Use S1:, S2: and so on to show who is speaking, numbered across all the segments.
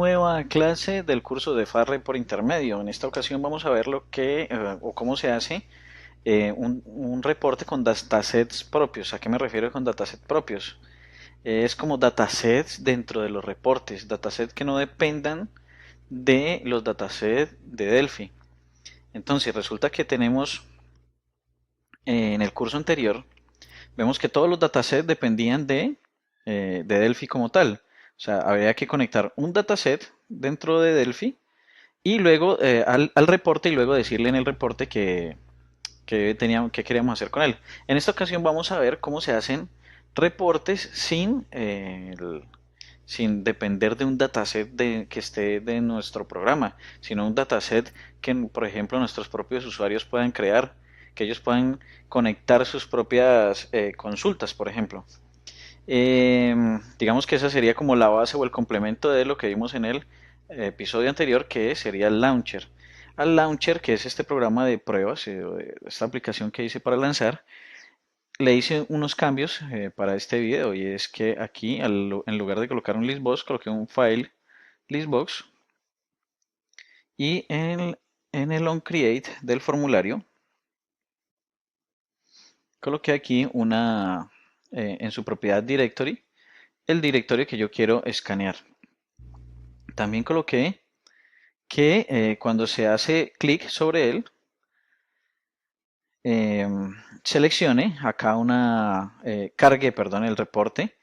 S1: nueva clase del curso de Farre por intermedio. En esta ocasión vamos a ver lo que o cómo se hace un reporte con datasets propios. ¿A qué me refiero con datasets propios? Es como datasets dentro de los reportes, datasets que no dependan de los datasets de Delphi. Entonces resulta que tenemos en el curso anterior, vemos que todos los datasets dependían de Delphi como tal. O sea, habría que conectar un dataset dentro de Delphi y luego al reporte y luego decirle en el reporte que queríamos hacer con él. En esta ocasión vamos a ver cómo se hacen reportes sin depender de un dataset que esté de nuestro programa, sino un dataset que, por ejemplo, nuestros propios usuarios puedan crear, que ellos puedan conectar sus propias consultas, por ejemplo. Digamos que esa sería como la base o el complemento de lo que vimos en el episodio anterior, que sería el launcher. Al launcher, que es este programa de pruebas, esta aplicación que hice para lanzar, le hice unos cambios para este video y es que aquí en lugar de colocar un listbox coloqué un file listbox y en el onCreate del formulario coloqué aquí en su propiedad directory el directorio que yo quiero escanear. También coloqué que cuando se hace clic sobre él, eh, seleccione acá cargue, perdón, el reporte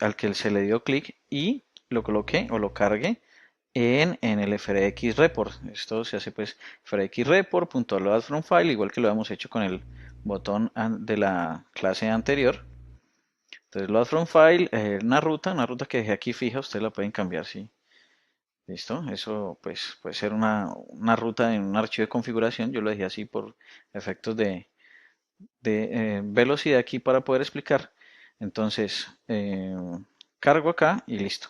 S1: al que se le dio clic y lo coloque o lo cargue en el FRX report. Esto se hace pues FRX report.load from file, igual que lo hemos hecho con el botón de la clase anterior. Entonces load from file, una ruta que dejé aquí fija, ustedes la pueden cambiar si, ¿listo? Eso pues puede ser una ruta en un archivo de configuración. Yo lo dejé así por efectos de velocidad aquí para poder explicar. Entonces, cargo acá y listo.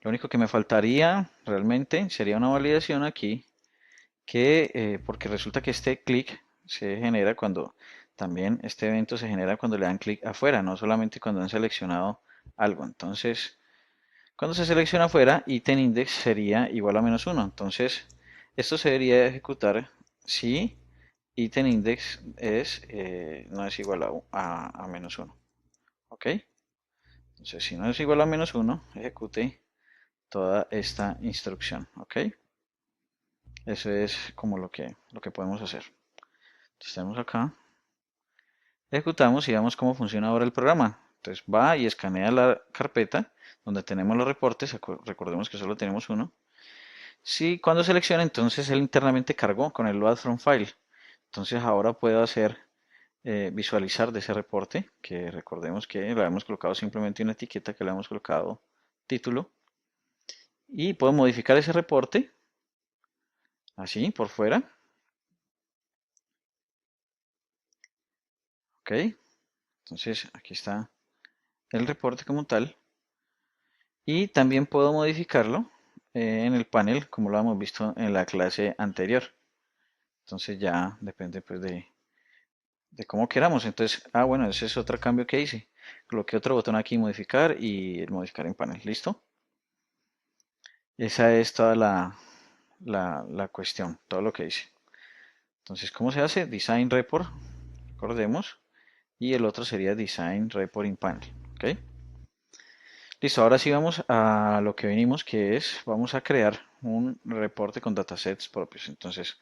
S1: Lo único que me faltaría realmente sería una validación aquí, porque resulta que este clic se genera cuando, también este evento se genera cuando le dan clic afuera, no solamente cuando han seleccionado algo. Entonces, cuando se selecciona afuera, item index sería igual a -1. Entonces, esto se debería ejecutar si item index no es igual a -1. ¿Ok? Entonces, si no es igual a -1, ejecute toda esta instrucción. ¿Ok? Eso es como lo que podemos hacer. Entonces, tenemos acá, ejecutamos y vemos cómo funciona ahora el programa. Entonces, va y escanea la carpeta donde tenemos los reportes. Recordemos que solo tenemos uno. Si cuando selecciona, entonces él internamente cargó con el load from file. Entonces ahora puedo hacer visualizar de ese reporte, que recordemos que le hemos colocado simplemente una etiqueta que le hemos colocado título. Y puedo modificar ese reporte, así, por fuera. Ok, entonces aquí está el reporte como tal. Y también puedo modificarlo en el panel, como lo hemos visto en la clase anterior. Entonces ya depende pues de cómo queramos. Entonces, bueno, ese es otro cambio que hice. Coloqué otro botón aquí, modificar y el modificar en panel. ¿Listo? Esa es toda la cuestión, todo lo que hice. Entonces, ¿cómo se hace? Design Report, recordemos. Y el otro sería Design Report in Panel. ¿Ok? Listo, ahora sí vamos a lo que venimos, que es, vamos a crear un reporte con datasets propios. Entonces,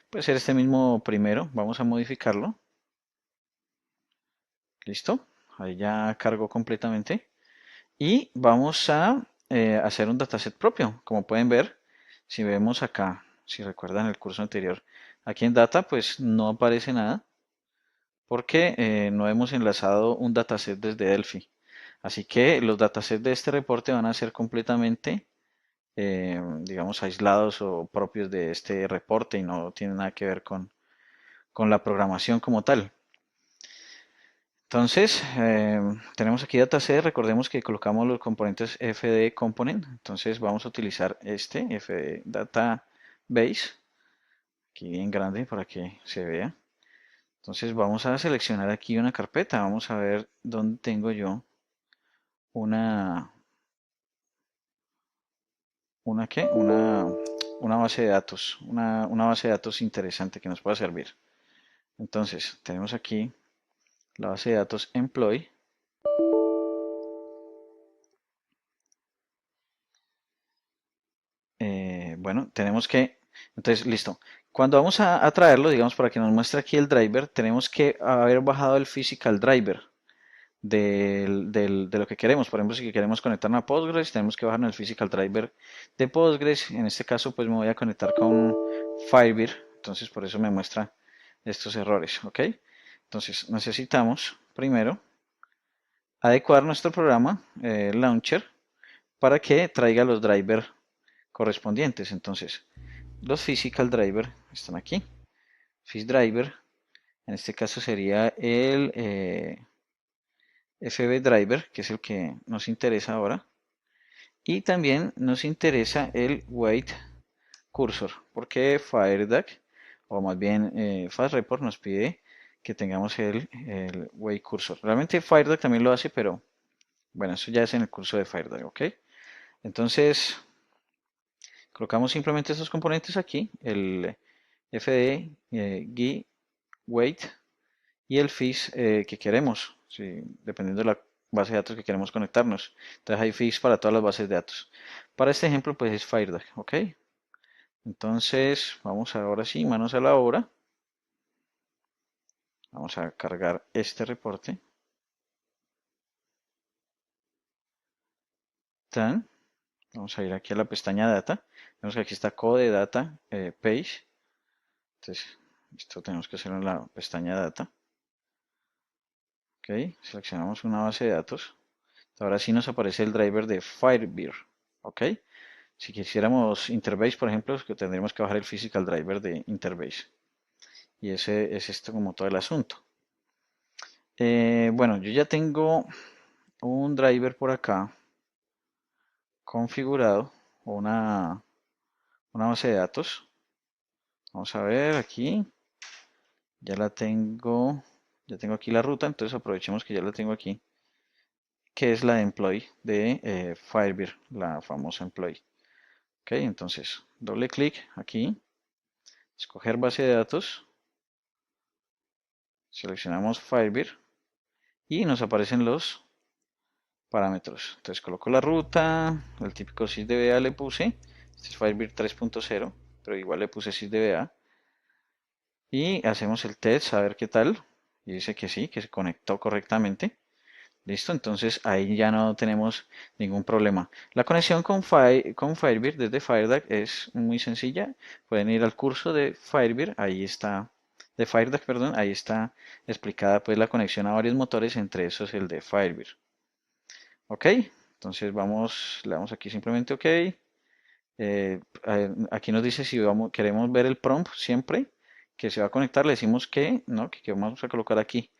S1: puede ser este mismo primero, vamos a modificarlo. ¿Listo? Ahí ya cargó completamente. Y vamos a hacer un dataset propio. Como pueden ver, si vemos acá, si recuerdan el curso anterior, aquí en Data pues no aparece nada porque no hemos enlazado un dataset desde Delphi. Así que los datasets de este reporte van a ser completamente, digamos, aislados o propios de este reporte y no tienen nada que ver con la programación como tal. Entonces, tenemos aquí dataset, recordemos que colocamos los componentes fd component, entonces vamos a utilizar este fd database, aquí bien grande para que se vea. Entonces vamos a seleccionar aquí una carpeta, vamos a ver dónde tengo yo una, una base de datos, una base de datos interesante que nos pueda servir. Entonces, tenemos aquí la base de datos employee. Bueno, entonces, listo. Cuando vamos a traerlo, digamos, para que nos muestre aquí el driver, tenemos que haber bajado el physical driver de lo que queremos. Por ejemplo, si queremos conectarnos a Postgres, tenemos que bajar el physical driver de Postgres. En este caso, pues me voy a conectar con Firebird. Entonces, por eso me muestra estos errores, ¿ok? Entonces, necesitamos primero adecuar nuestro programa, Launcher, para que traiga los drivers correspondientes. Entonces, los physical driver están aquí. Phys driver, en este caso sería el FB driver, que es el que nos interesa ahora. Y también nos interesa el wait cursor, porque FireDAC, o más bien FastReport, nos pide que tengamos el wait cursor. Realmente FireDAC también lo hace, pero bueno, eso ya es en el curso de FireDAC, ¿ok? Entonces, colocamos simplemente estos componentes aquí, el FD, GUI, wait y el FIS que queremos, dependiendo de la base de datos que queremos conectarnos. Entonces hay FIS para todas las bases de datos. Para este ejemplo, pues es FireDAC, ¿ok? Entonces, vamos ahora sí, manos a la obra. Vamos a cargar este reporte. Tan. Vamos a ir aquí a la pestaña Data. Vemos que aquí está Code Data Page. Entonces, esto tenemos que hacerlo en la pestaña Data. Ok, seleccionamos una base de datos. Ahora sí nos aparece el driver de Firebird. Ok, si quisiéramos Interbase, por ejemplo, es que tendríamos que bajar el physical driver de Interbase. Y ese es esto como todo el asunto. Bueno, yo ya tengo un driver por acá configurado, o una base de datos. Vamos a ver aquí. Ya la tengo. Ya tengo aquí la ruta, entonces aprovechemos que ya la tengo aquí. Que es la de employee de Firebird, la famosa employee. Ok, entonces doble clic aquí. Escoger base de datos. Seleccionamos Firebird y nos aparecen los parámetros. Entonces coloco la ruta, el típico sysdba le puse, este es Firebird 3.0, pero igual le puse sysdba y hacemos el test a ver qué tal. Y dice que sí, que se conectó correctamente. Listo, entonces ahí ya no tenemos ningún problema. La conexión con Firebird desde FireDAC es muy sencilla. Pueden ir al curso de Firebird, ahí está, de FireDAC, perdón, ahí está explicada pues la conexión a varios motores, entre esos el de Firebird. Ok, entonces le damos aquí simplemente OK. Aquí nos dice si queremos ver el prompt siempre que se va a conectar, le decimos que, ¿no? Que vamos a colocar aquí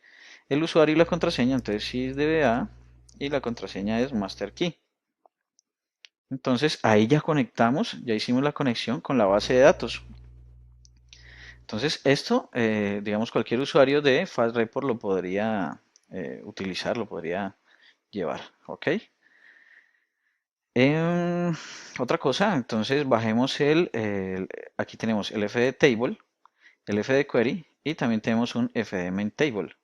S1: el usuario y la contraseña, entonces sysdba y la contraseña es master key. Entonces ahí ya conectamos, ya hicimos la conexión con la base de datos. Entonces esto, digamos, cualquier usuario de FastReport lo podría utilizar, lo podría llevar, ¿ok? Otra cosa, entonces bajemos aquí tenemos el fd table, el fd query y también tenemos un fd main table.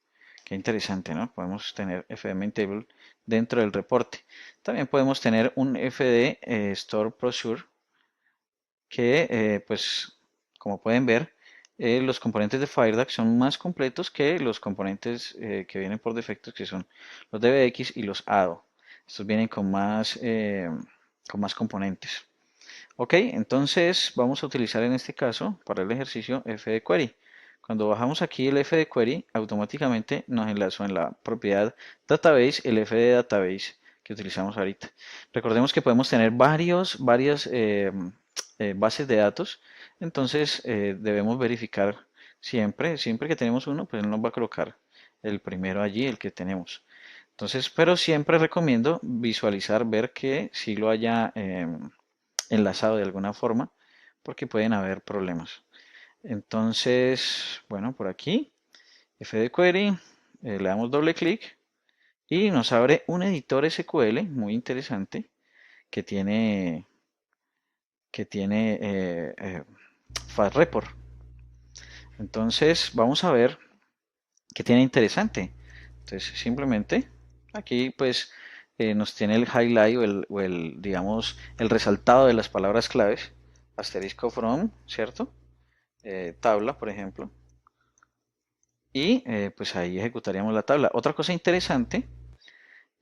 S1: Qué interesante, ¿no? Podemos tener fd main table dentro del reporte. También podemos tener un fd store procedure que, pues, como pueden ver, los componentes de FireDAC son más completos que los componentes que vienen por defecto, que son los DBX y los ADO. Estos vienen con más componentes. Ok, entonces vamos a utilizar en este caso para el ejercicio fdquery. Cuando bajamos aquí el fdquery, automáticamente nos enlazó en la propiedad database el fddatabase que utilizamos ahorita. Recordemos que podemos tener varias bases de datos, entonces debemos verificar siempre que tenemos uno, pues él nos va a colocar el primero allí, el que tenemos. Entonces, pero siempre recomiendo visualizar, ver que si lo haya enlazado de alguna forma, porque pueden haber problemas. Entonces, bueno, por aquí, fdquery, le damos doble clic y nos abre un editor SQL muy interesante que tiene que tiene Fast Report. Entonces vamos a ver qué tiene interesante. Entonces simplemente aquí pues nos tiene el highlight digamos el resaltado de las palabras claves, asterisco from, ¿cierto? Tabla, por ejemplo. Y pues ahí ejecutaríamos la tabla. Otra cosa interesante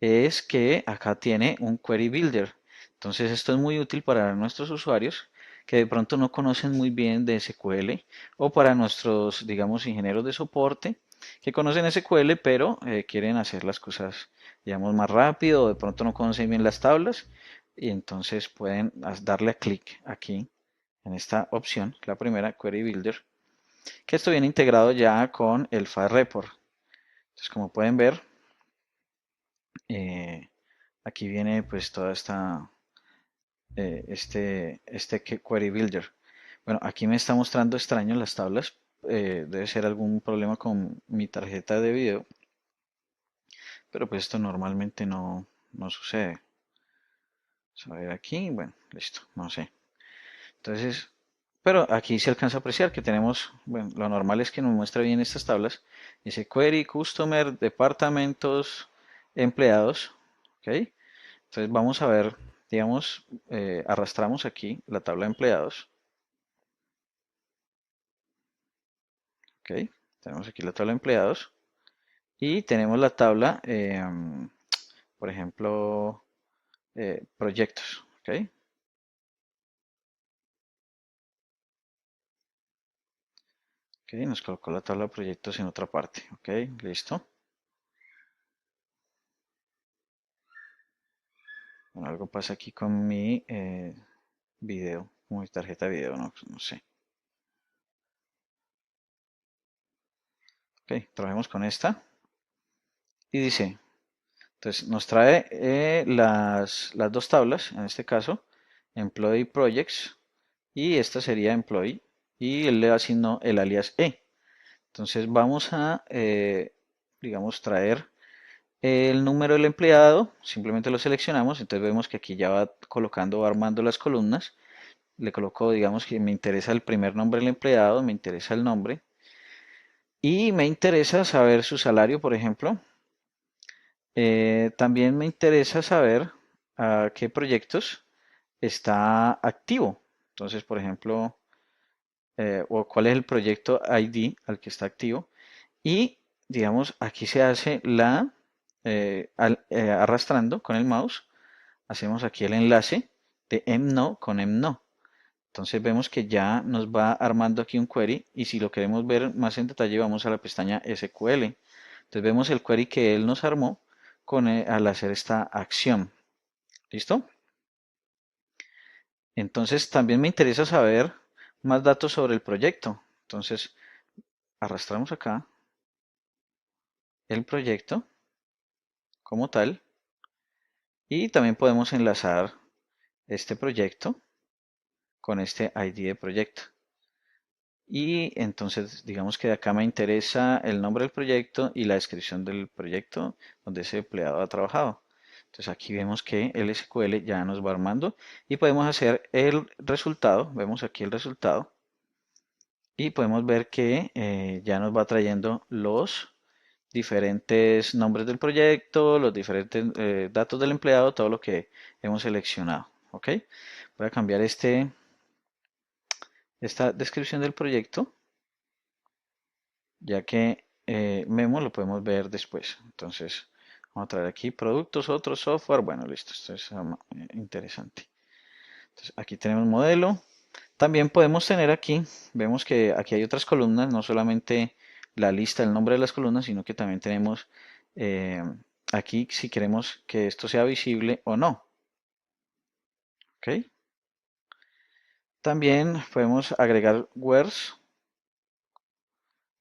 S1: es que acá tiene un Query Builder. Entonces esto es muy útil para nuestros usuarios que de pronto no conocen muy bien de SQL o para nuestros, digamos, ingenieros de soporte que conocen SQL pero quieren hacer las cosas, digamos, más rápido o de pronto no conocen bien las tablas y entonces pueden darle a clic aquí en esta opción, la primera, Query Builder, que esto viene integrado ya con el File Report. Entonces, como pueden ver, eh, aquí viene pues toda este Query Builder. Bueno, aquí me está mostrando extraño las tablas. Debe ser algún problema con mi tarjeta de video, pero pues esto normalmente no sucede. Vamos a ver aquí, bueno, listo, no sé. Entonces, pero aquí se alcanza a apreciar que tenemos, bueno, lo normal es que nos muestre bien estas tablas. Dice Query, Customer, Departamentos, Empleados. ¿Ok? Entonces vamos a ver, digamos, arrastramos aquí la tabla de empleados. ¿Ok? Tenemos aquí la tabla de empleados. Y tenemos la tabla, por ejemplo, proyectos. ¿Ok? Ok, nos colocó la tabla de proyectos en otra parte. Ok, listo. Bueno, algo pasa aquí con mi video, con mi tarjeta de video, no sé. Ok, trabajemos con esta. Y dice, entonces nos trae las dos tablas, en este caso, Employee Projects, y esta sería Employee, y él le asignó el alias E. Entonces vamos a, digamos, traer el número del empleado, simplemente lo seleccionamos, entonces vemos que aquí ya va colocando, va armando las columnas. Le coloco, digamos que me interesa el primer nombre del empleado, me interesa el nombre y me interesa saber su salario, por ejemplo. También me interesa saber a qué proyectos está activo. Entonces, por ejemplo, o cuál es el proyecto ID al que está activo. Y, digamos, aquí se hace arrastrando con el mouse, hacemos aquí el enlace de emno con emno. Entonces vemos que ya nos va armando aquí un query y si lo queremos ver más en detalle vamos a la pestaña SQL. Entonces vemos el query que él nos armó al hacer esta acción. ¿Listo? Entonces también me interesa saber más datos sobre el proyecto. Entonces arrastramos acá el proyecto como tal y también podemos enlazar este proyecto con este ID de proyecto. Y entonces digamos que de acá me interesa el nombre del proyecto y la descripción del proyecto donde ese empleado ha trabajado. Entonces aquí vemos que el SQL ya nos va armando y podemos hacer el resultado. Vemos aquí el resultado y podemos ver que ya nos va trayendo los diferentes nombres del proyecto, los diferentes datos del empleado, todo lo que hemos seleccionado. ¿Ok? Voy a cambiar esta descripción del proyecto ya que Memo lo podemos ver después. Entonces, vamos a traer aquí productos, otro software. Bueno, listo, esto es interesante. Entonces, aquí tenemos modelo. También podemos tener aquí, vemos que aquí hay otras columnas, no solamente la lista, el nombre de las columnas, sino que también tenemos aquí si queremos que esto sea visible o no. ¿Ok? También podemos agregar wheres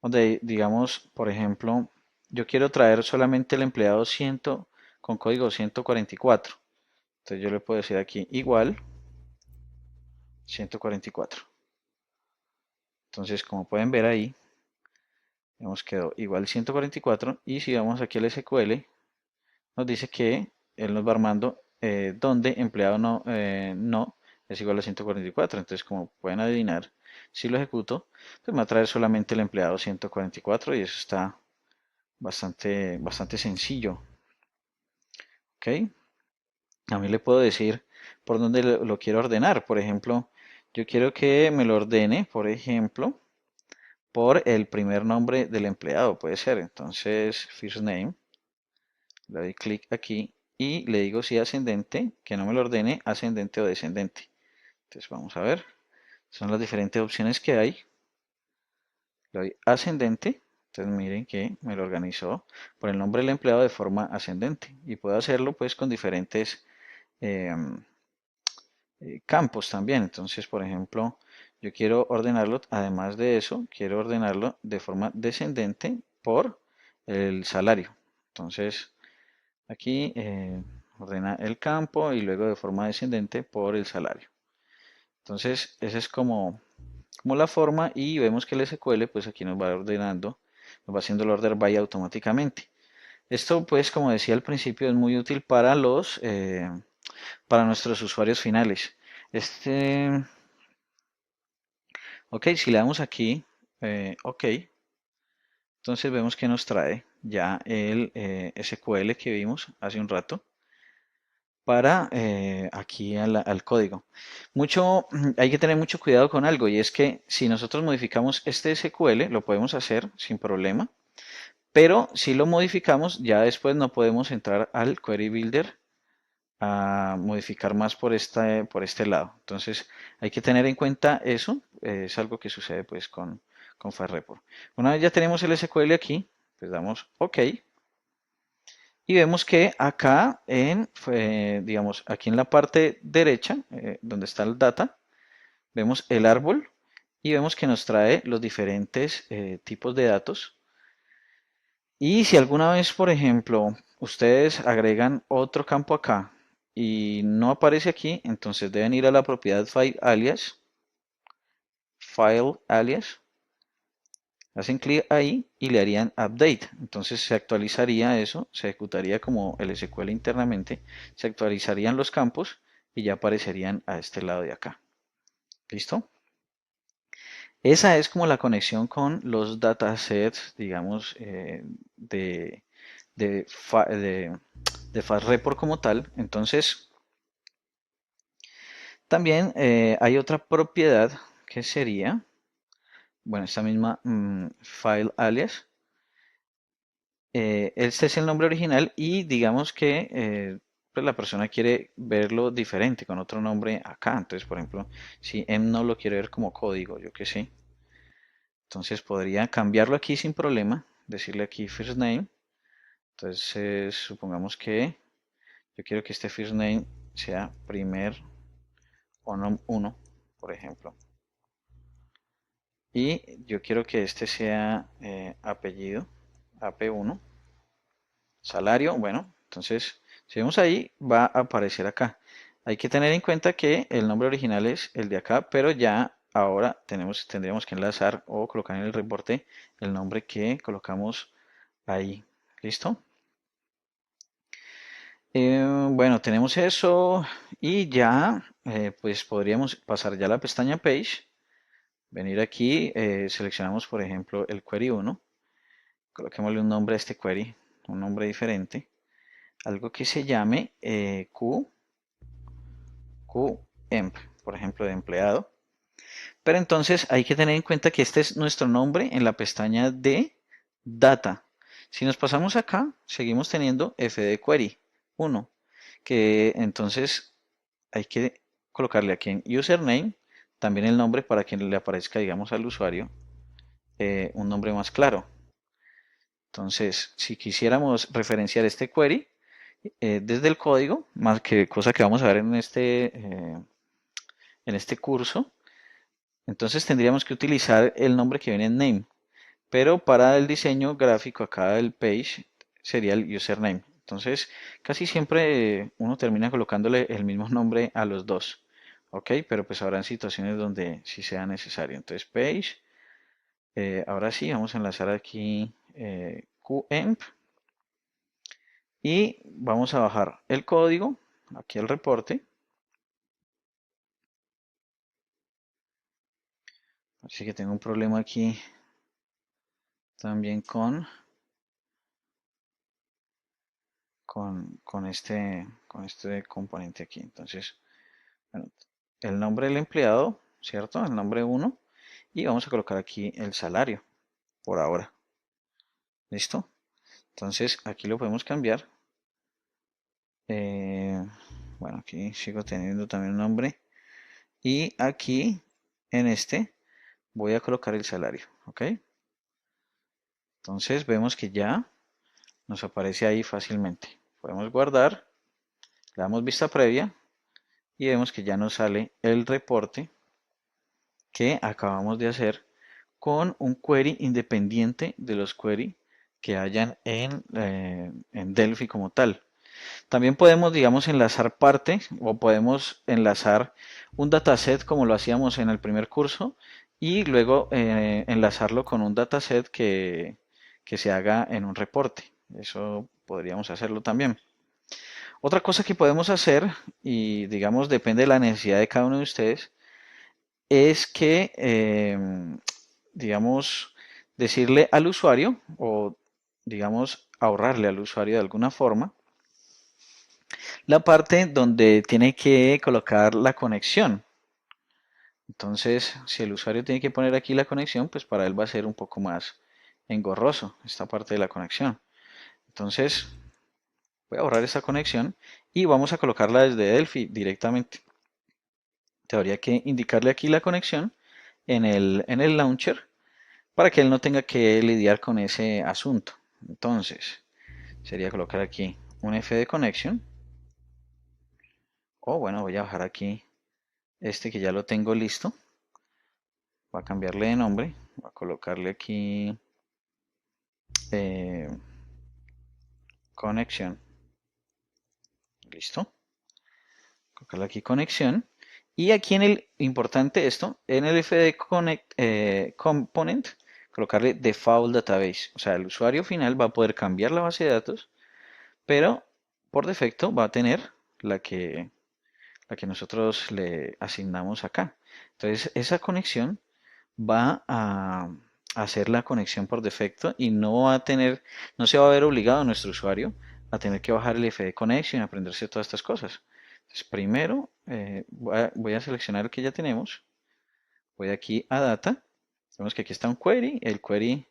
S1: donde digamos, por ejemplo, yo quiero traer solamente el empleado 100 con código 144. Entonces yo le puedo decir aquí igual 144. Entonces, como pueden ver ahí, hemos quedado igual 144 y si vamos aquí al SQL, nos dice que él nos va armando donde empleado no es igual a 144. Entonces, como pueden adivinar, si lo ejecuto, pues me va a traer solamente el empleado 144 y eso está bastante sencillo. ¿Ok? A mí le puedo decir por dónde lo quiero ordenar. Por ejemplo, yo quiero que me lo ordene, por ejemplo, por el primer nombre del empleado, puede ser. Entonces, first name, le doy clic aquí y le digo si ascendente, que no me lo ordene ascendente o descendente. Entonces, vamos a ver. Son las diferentes opciones que hay. Le doy ascendente. Entonces, miren que me lo organizó por el nombre del empleado de forma ascendente. Y puedo hacerlo pues con diferentes em, campos también. Entonces, por ejemplo, yo quiero ordenarlo, además de eso, quiero ordenarlo de forma descendente por el salario. Entonces, aquí ordena el campo y luego de forma descendente por el salario. Entonces, esa es como la forma y vemos que el SQL, pues aquí nos va ordenando, nos va haciendo el order by automáticamente. Esto, pues, como decía al principio, es muy útil para nuestros usuarios finales. Este, ok, si le damos aquí, ok, entonces vemos que nos trae ya el SQL que vimos hace un rato para aquí al código. Hay que tener mucho cuidado con algo y es que si nosotros modificamos este SQL, lo podemos hacer sin problema, pero si lo modificamos, ya después no podemos entrar al Query Builder a modificar más por este lado. Entonces hay que tener en cuenta eso. Es algo que sucede pues con FileReport. Una vez ya tenemos el SQL aquí, pues damos OK y vemos que acá digamos, aquí en la parte derecha, donde está el data, vemos el árbol y vemos que nos trae los diferentes tipos de datos. Y si alguna vez, por ejemplo, ustedes agregan otro campo acá y no aparece aquí, entonces deben ir a la propiedad File Alias, hacen clic ahí y le harían Update. Entonces se actualizaría eso, se ejecutaría como el SQL internamente, se actualizarían los campos y ya aparecerían a este lado de acá. ¿Listo? Esa es como la conexión con los datasets, digamos, de, de, fa- de, de FastReport como tal. Entonces, también hay otra propiedad que sería, bueno, esta misma file alias. Este es el nombre original y digamos que pues la persona quiere verlo diferente con otro nombre acá. Entonces, por ejemplo, si M no lo quiere ver como código, yo qué sé. Entonces podría cambiarlo aquí sin problema, decirle aquí first name. Entonces, supongamos que yo quiero que este first name sea primer o nom 1, por ejemplo. Y yo quiero que este sea apellido, AP1, salario, bueno, entonces si vemos ahí va a aparecer acá. Hay que tener en cuenta que el nombre original es el de acá, pero ya ahora tendríamos que enlazar o colocar en el reporte el nombre que colocamos ahí. ¿Listo? Bueno, tenemos eso y ya pues podríamos pasar ya a la pestaña Page, venir aquí, seleccionamos por ejemplo el query 1, coloquémosle un nombre a este query, un nombre diferente, algo que se llame QEmp, por ejemplo de empleado, pero entonces hay que tener en cuenta que este es nuestro nombre en la pestaña de Data. Si nos pasamos acá, seguimos teniendo fd query 1, que entonces hay que colocarle aquí en username también el nombre para que le aparezca, digamos, al usuario un nombre más claro. Entonces, si quisiéramos referenciar este query desde el código, más que cosa que vamos a ver en este curso, entonces tendríamos que utilizar el nombre que viene en name, pero para el diseño gráfico acá del page sería el username. Entonces, casi siempre uno termina colocándole el mismo nombre a los dos. Ok, pero pues habrán situaciones donde sí sea necesario. Entonces, page, ahora sí, vamos a enlazar aquí QEmp y vamos a bajar el código aquí al reporte. Así que tengo un problema aquí también con este componente aquí. Entonces, bueno, el nombre del empleado, ¿cierto? El nombre uno. Y vamos a colocar aquí el salario por ahora. ¿Listo? Entonces, aquí lo podemos cambiar. Eh, bueno, aquí sigo teniendo también un nombre. Y aquí, en este, voy a colocar el salario. ¿Ok? Entonces, vemos que ya nos aparece ahí fácilmente. Podemos guardar, le damos vista previa y vemos que ya nos sale el reporte que acabamos de hacer con un query independiente de los query que hayan en Delphi como tal. También podemos, digamos, enlazar partes o podemos enlazar un dataset como lo hacíamos en el primer curso y luego enlazarlo con un dataset que se haga en un reporte. Eso podríamos hacerlo también. Otra cosa que podemos hacer, y digamos depende de la necesidad de cada uno de ustedes, es que, digamos, decirle al usuario o, digamos, ahorrarle al usuario de alguna forma la parte donde tiene que colocar la conexión. Entonces, si el usuario tiene que poner aquí la conexión, pues para él va a ser un poco más engorroso esta parte de la conexión. Entonces, voy a borrar esta conexión y vamos a colocarla desde Delphi directamente. Te habría que indicarle aquí la conexión en el launcher para que él no tenga que lidiar con ese asunto. Entonces, sería colocar aquí un fd connection. O bueno, voy a bajar aquí este que ya lo tengo listo. Voy a cambiarle de nombre. Voy a colocarle aquí eh, conexión. Listo. Colocarle aquí conexión. Y aquí en el, importante esto, en el fd connect, component, colocarle default database. O sea, el usuario final va a poder cambiar la base de datos, pero por defecto va a tener la que nosotros le asignamos acá. Entonces, esa conexión va a hacer la conexión por defecto y no se va a ver obligado a nuestro usuario a tener que bajar el FD Connection y aprenderse todas estas cosas. Entonces, primero voy a seleccionar el que ya tenemos. Voy aquí a Data. Vemos que aquí está un query. El query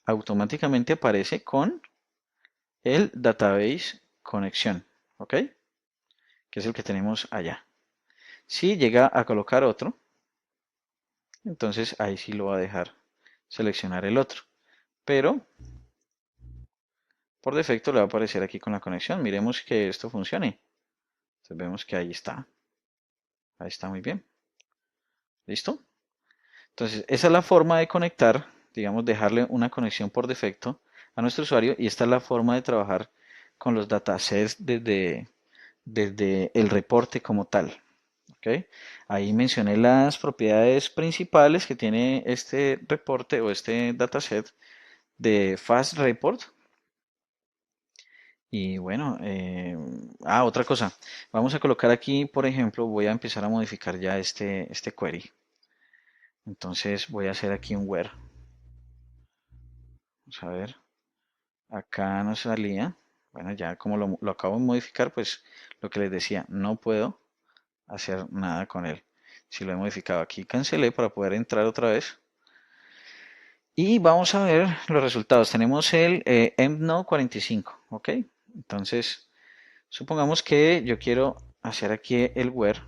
S1: automáticamente aparece con el Database Conexión. ¿Ok? Que es el que tenemos allá. Si llega a colocar otro, entonces ahí sí lo va a dejar seleccionar el otro. Pero por defecto le va a aparecer aquí con la conexión. Miremos que esto funcione. Entonces vemos que ahí está. Ahí está muy bien. ¿Listo? Entonces esa es la forma de conectar, digamos, dejarle una conexión por defecto a nuestro usuario y esta es la forma de trabajar con los datasets desde el reporte como tal. ¿Ok? Ahí mencioné las propiedades principales que tiene este reporte o este dataset de Fast Report. Y bueno, otra cosa. Vamos a colocar aquí, por ejemplo, voy a empezar a modificar ya este query. Entonces voy a hacer aquí un where. Vamos a ver. Acá no salía. Bueno, ya como lo acabo de modificar, pues lo que les decía, no puedo hacer nada con él. Si lo he modificado aquí, cancelé para poder entrar otra vez. Y vamos a ver los resultados. Tenemos el MNO 45, ¿ok? Entonces, supongamos que yo quiero hacer aquí el where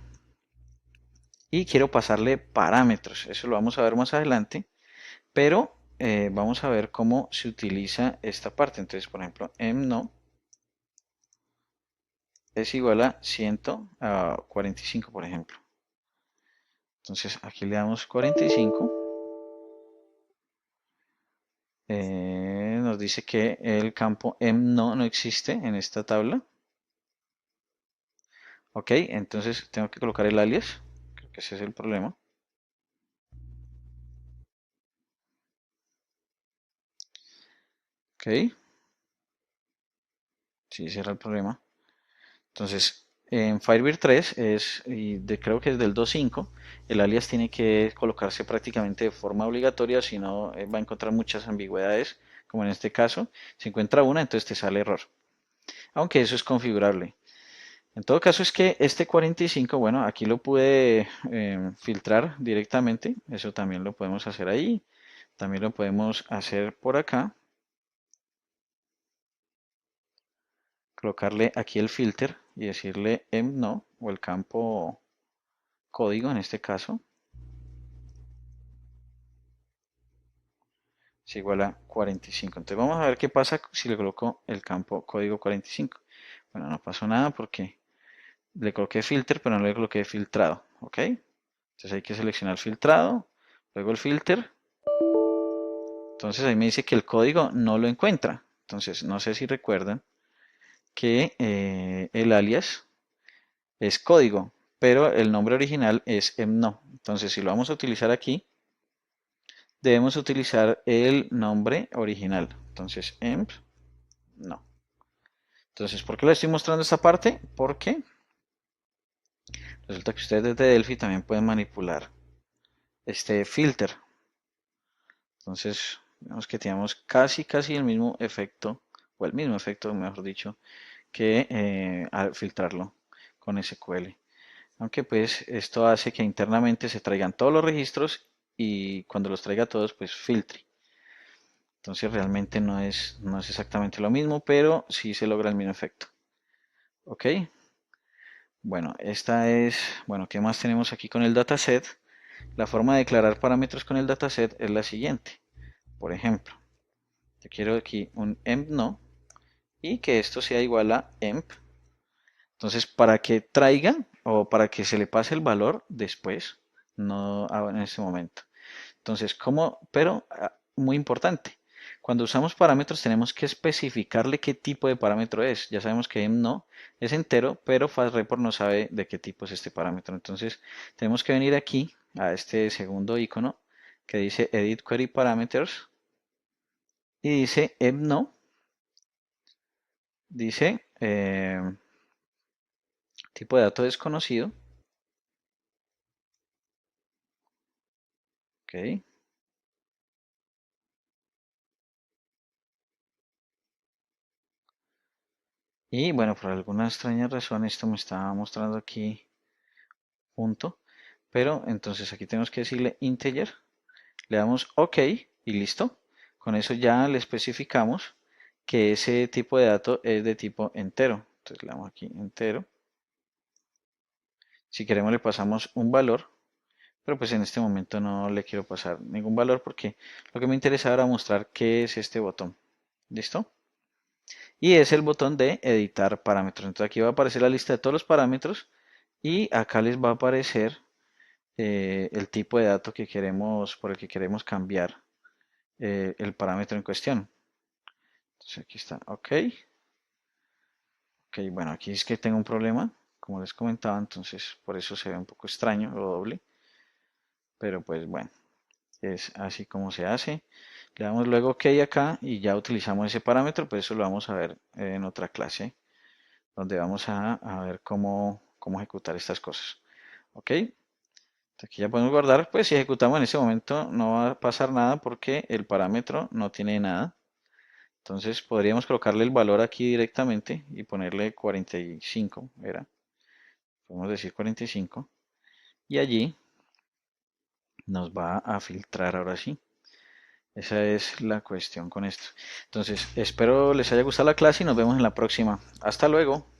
S1: y quiero pasarle parámetros. Eso lo vamos a ver más adelante, pero vamos a ver cómo se utiliza esta parte. Entonces, por ejemplo, MNO es igual a 145, por ejemplo. Entonces, aquí le damos 45. Nos dice que el campo MNO no existe en esta tabla. Ok, entonces tengo que colocar el alias. Creo que ese es el problema. Ok, sí, ese era el problema. Entonces, en Firebird 3 creo que es del 2.5, el alias tiene que colocarse prácticamente de forma obligatoria, si no va a encontrar muchas ambigüedades, como en este caso. Si encuentra una, entonces te sale error. Aunque eso es configurable. En todo caso es que este 45, bueno, aquí lo pude filtrar directamente. Eso también lo podemos hacer ahí. También lo podemos hacer por acá. Colocarle aquí el filter y decirle no o el campo código en este caso es igual a 45. Entonces vamos a ver qué pasa si le coloco el campo código 45. Bueno, no pasó nada porque le coloqué filter, pero no le coloqué filtrado. ¿Ok? Entonces hay que seleccionar filtrado, luego el filter. Entonces ahí me dice que el código no lo encuentra. Entonces no sé si recuerdan que el alias es código, pero el nombre original es no. Entonces si lo vamos a utilizar aquí, debemos utilizar el nombre original. Entonces emp no. Entonces, ¿por qué le estoy mostrando esta parte? Porque resulta que ustedes desde Delphi también pueden manipular este filter. Entonces, vemos que tenemos casi el mismo efecto, o el mismo efecto, mejor dicho, que al filtrarlo con SQL. Aunque pues esto hace que internamente se traigan todos los registros y cuando los traiga todos, pues filtre. Entonces realmente no es exactamente lo mismo, pero sí se logra el mismo efecto. ¿Ok? Bueno, bueno, ¿qué más tenemos aquí con el dataset? La forma de declarar parámetros con el dataset es la siguiente. Por ejemplo, yo quiero aquí un emp no y que esto sea igual a emp. Entonces, para que traiga o para que se le pase el valor después, no en ese momento. Entonces, pero muy importante, cuando usamos parámetros tenemos que especificarle qué tipo de parámetro es. Ya sabemos que emp no es entero, pero FastReport no sabe de qué tipo es este parámetro. Entonces, tenemos que venir aquí a este segundo icono que dice Edit Query Parameters y dice emp no, dice tipo de dato desconocido. Ok. Y bueno, por alguna extraña razón esto me está mostrando aquí punto. Pero entonces aquí tenemos que decirle integer. Le damos OK y listo. Con eso ya le especificamos que ese tipo de dato es de tipo entero. Entonces le damos aquí entero. Si queremos le pasamos un valor, pero pues en este momento no le quiero pasar ningún valor porque lo que me interesa era mostrar qué es este botón. ¿Listo? Y es el botón de editar parámetros. Entonces aquí va a aparecer la lista de todos los parámetros y acá les va a aparecer el tipo de dato que queremos, por el que queremos cambiar el parámetro en cuestión. Entonces aquí está, ok. Ok, bueno, aquí es que tengo un problema, como les comentaba, entonces por eso se ve un poco extraño o doble. Pero pues bueno, es así como se hace. Le damos luego OK acá y ya utilizamos ese parámetro, pero eso lo vamos a ver en otra clase, donde vamos a ver cómo ejecutar estas cosas. Ok, aquí ya podemos guardar, pues si ejecutamos en ese momento no va a pasar nada porque el parámetro no tiene nada. Entonces podríamos colocarle el valor aquí directamente y ponerle 45, era. Podemos decir 45 y allí nos va a filtrar ahora sí. Esa es la cuestión con esto. Entonces espero les haya gustado la clase y nos vemos en la próxima. Hasta luego.